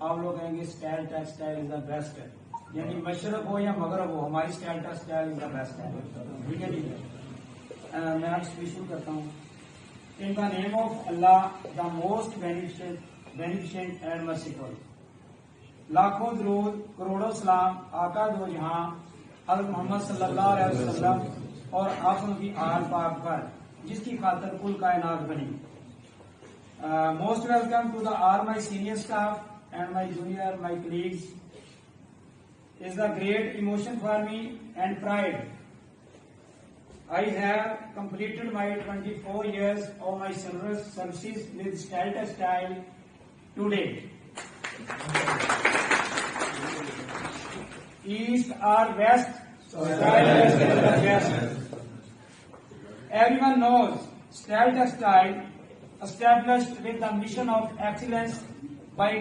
आप लोग कहेंगे style textile is the best, यानी मशरक हो या मगरब हो, हमारी style textile is the best है। ठीक है जी, मैं आज शुरू करता हूँ। In the name of Allah the most beneficent and merciful. लाखों दरूद करोड़ों सलाम आका दो जहां हज़रत मोहम्मद सल्लल्लाहु अलैहि वसल्लम और आप की आल पाक पर, जिसकी खातर कुल कायनात बनी। Most welcome to the all my senior staff and my junior my colleagues. Is the great emotion for me and pride. I have completed my 24 years of my services with Style Textile today. East or West, Style Textile is the best. Everyone knows Style Textile established with the mission of excellence by